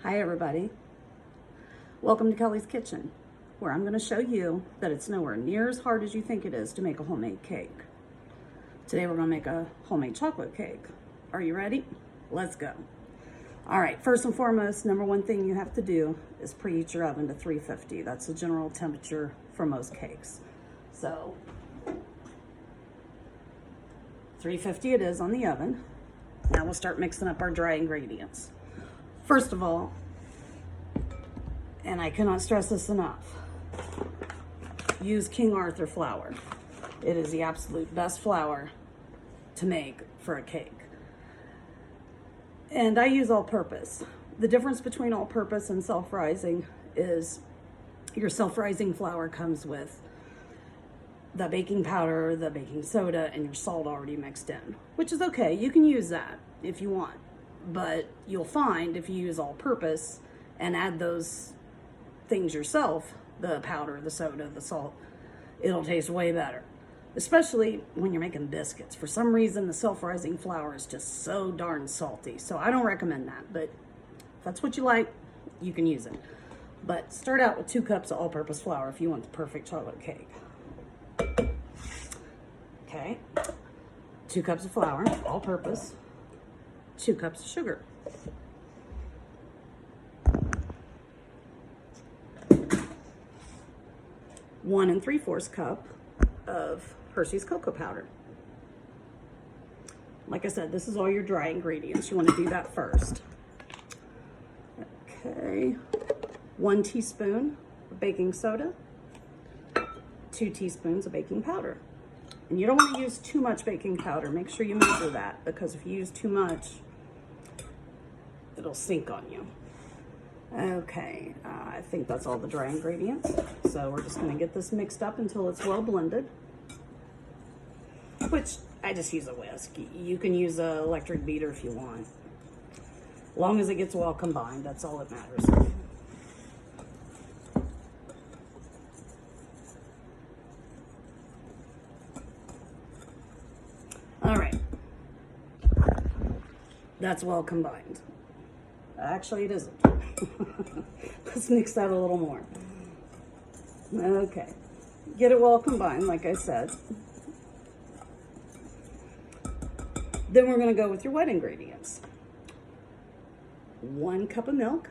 Hi everybody. Welcome to Kelly's Kitchen, where I'm going to show you that it's nowhere near as hard as you think it is to make a homemade cake. Today we're going to make a homemade chocolate cake. Are you ready? Let's go. All right, first and foremost, number one thing you have to do is preheat your oven to 350. That's the general temperature for most cakes. So 350 it is on the oven. Now we'll start mixing up our dry ingredients. First of all, and I cannot stress this enough, use King Arthur flour. It is the absolute best flour to make for a cake. And I use all-purpose. The difference between all-purpose and self-rising is your self-rising flour comes with the baking powder, the baking soda, and your salt already mixed in, which is okay. You can use that if you want. But you'll find if you use all-purpose and add those things yourself, the powder, the soda, the salt, it'll taste way better. Especially when you're making biscuits. For some reason, the self-rising flour is just so darn salty. So I don't recommend that, but if that's what you like, you can use it. But start out with 2 cups of all-purpose flour if you want the perfect chocolate cake. Okay, 2 cups of flour, all-purpose. 2 cups of sugar. One 3/4 cup of Hershey's cocoa powder. Like I said, this is all your dry ingredients. You want to do that first. Okay, 1 teaspoon of baking soda, 2 teaspoons of baking powder. And you don't want to use too much baking powder. Make sure you measure that, because if you use too much, it'll sink on you. Okay, I think that's all the dry ingredients. So we're just going to get this mixed up until it's well blended, which I just use a whisk. You can use an electric beater if you want. As long as it gets well combined, that's all that matters. All right, that's well combined. Actually, it isn't. Let's mix that a little more. Okay, get it well combined, like I said. Then we're going to go with your wet ingredients. 1 cup of milk,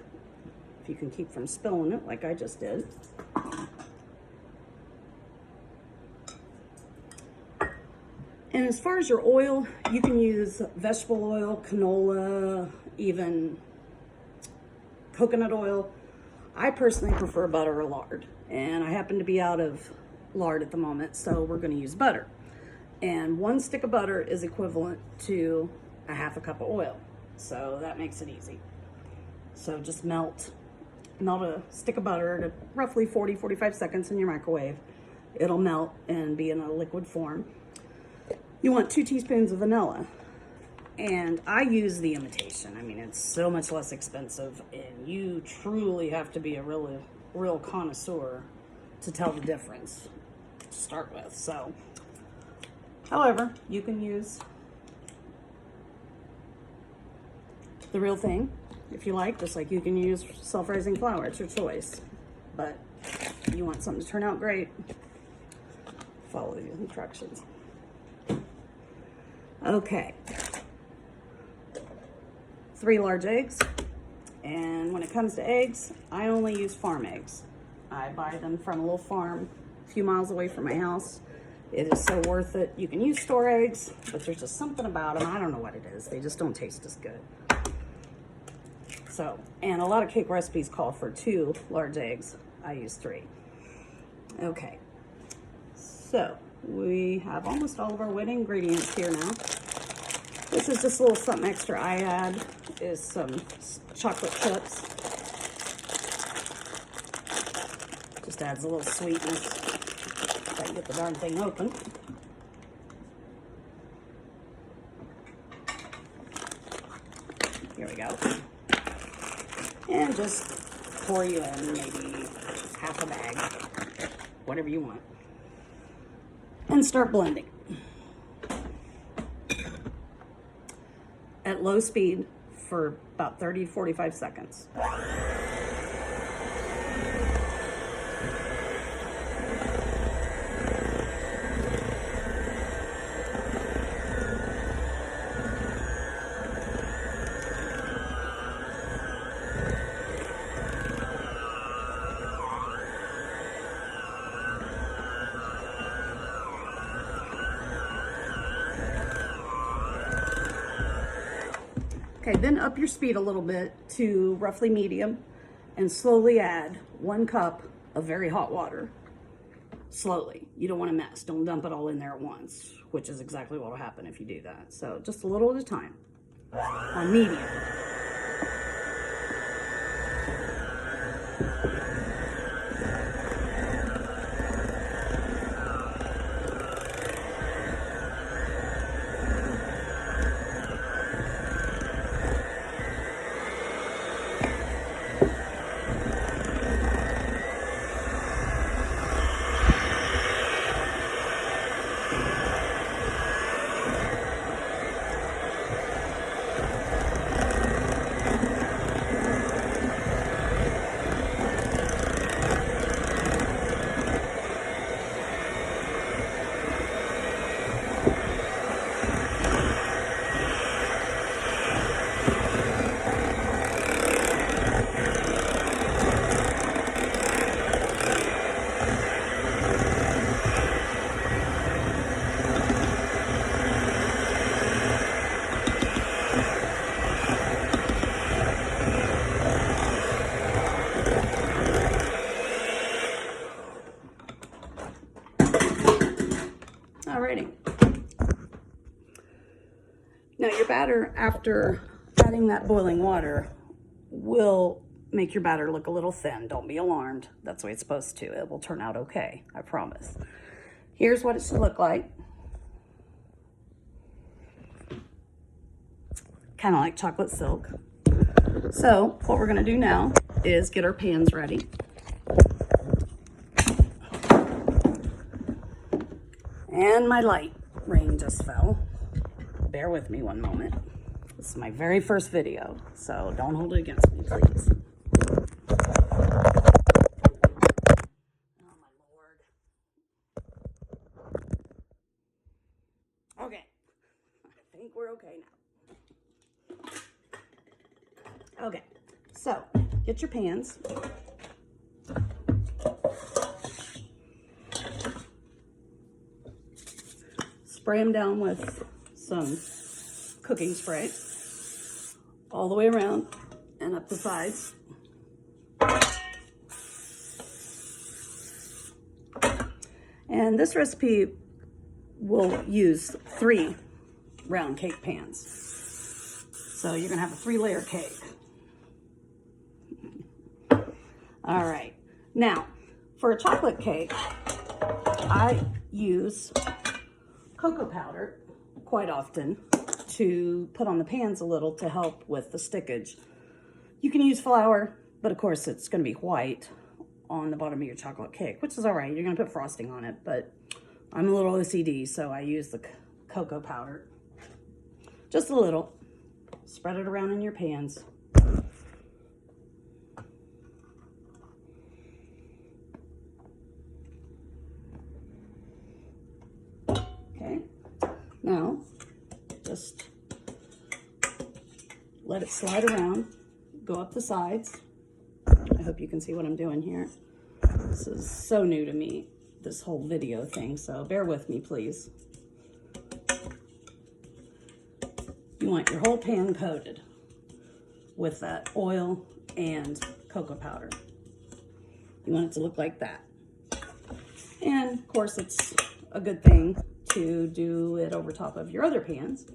if you can keep from spilling it like I just did. And as far as your oil, you can use vegetable oil, canola, even coconut oil. I personally prefer butter or lard, and I happen to be out of lard at the moment, so we're going to use butter. And 1 stick of butter is equivalent to a 1/2 cup of oil, so that makes it easy. So just melt a stick of butter to roughly 40-45 seconds in your microwave. It'll melt and be in a liquid form. You want 2 teaspoons of vanilla, and I use the imitation. I mean, it's so much less expensive, and you truly have to be a real connoisseur to tell the difference to start with. So, however, you can use the real thing if you like, just like you can use self-rising flour. It's your choice. But if you want something to turn out great, follow the instructions. Okay, 3 large eggs, and when it comes to eggs, I only use farm eggs. I buy them from a little farm a few miles away from my house. It is so worth it. You can use store eggs, but there's just something about them. I don't know what it is. They just don't taste as good. So, and a lot of cake recipes call for 2 large eggs. I use 3. Okay, so we have almost all of our wet ingredients here now. This is just a little something extra I add, is some chocolate chips. Just adds a little sweetness. If I can get the darn thing open. Here we go. And just pour you in maybe 1/2 bag, whatever you want. And start blending. at low speed for about 30-45 seconds. Okay, then up your speed a little bit to roughly medium and slowly add 1 cup of very hot water. Slowly. You don't want to mess. Don't dump it all in there at once, which is exactly what will happen if you do that. So just a little at a time on medium. Alrighty. Now your batter, after adding that boiling water, will make your batter look a little thin. Don't be alarmed. That's the way it's supposed to. It will turn out okay, I promise. Here's what it should look like. Kind of like chocolate silk. So what we're gonna do now is get our pans ready. And my light ring just fell. Bear with me one moment. This is my very first video, so don't hold it against me, please. Oh my Lord. Okay, I think we're okay now. Okay, so get your pans. Spray them down with some cooking spray all the way around and up the sides. And this recipe will use 3 round cake pans. So you're gonna have a 3-layer cake. All right, now for a chocolate cake, I use cocoa powder quite often to put on the pans a little to help with the stickage. You can use flour, but of course it's going to be white on the bottom of your chocolate cake, which is all right. You're going to put frosting on it, but I'm a little OCD, so I use the cocoa powder. Just a little. Spread it around in your pans. Okay, now just let it slide around, go up the sides. I hope you can see what I'm doing here. This is so new to me, this whole video thing, so bear with me, please. You want your whole pan coated with that oil and cocoa powder. You want it to look like that. And of course, it's a good thing to do it over top of your other pans.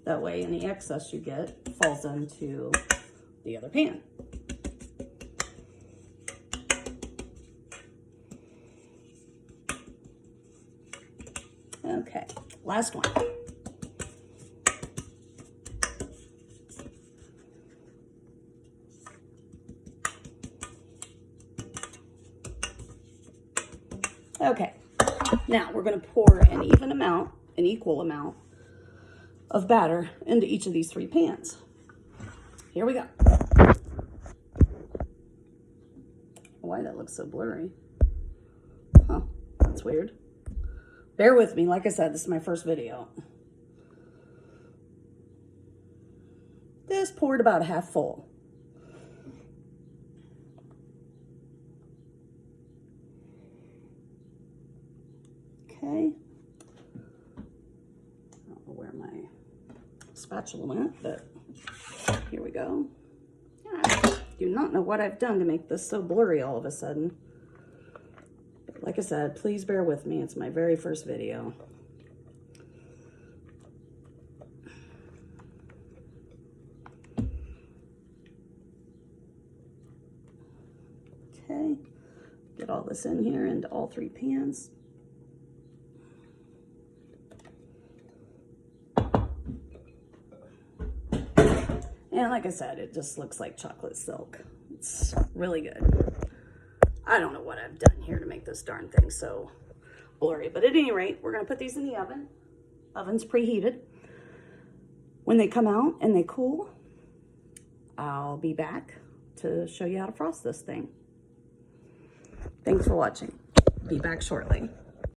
That way, any excess you get falls into the other pan. Okay, last one. Okay, now we're going to pour an equal amount of batter into each of these 3 pans. here we go. Why that looks so blurry? Huh, that's weird. Bear with me. Like I said, this is my first video. This poured about half full. Okay. I don't know where my spatula went, but here we go. I do not know what I've done to make this so blurry all of a sudden. But like I said, please bear with me. It's my very first video. Okay, get all this in here into all 3 pans. And like I said, it just looks like chocolate silk. It's really good. I don't know what I've done here to make this darn thing so blurry. But at any rate, we're going to put these in the oven. Oven's preheated. When they come out and they cool, I'll be back to show you how to frost this thing. Thanks for watching. Be back shortly.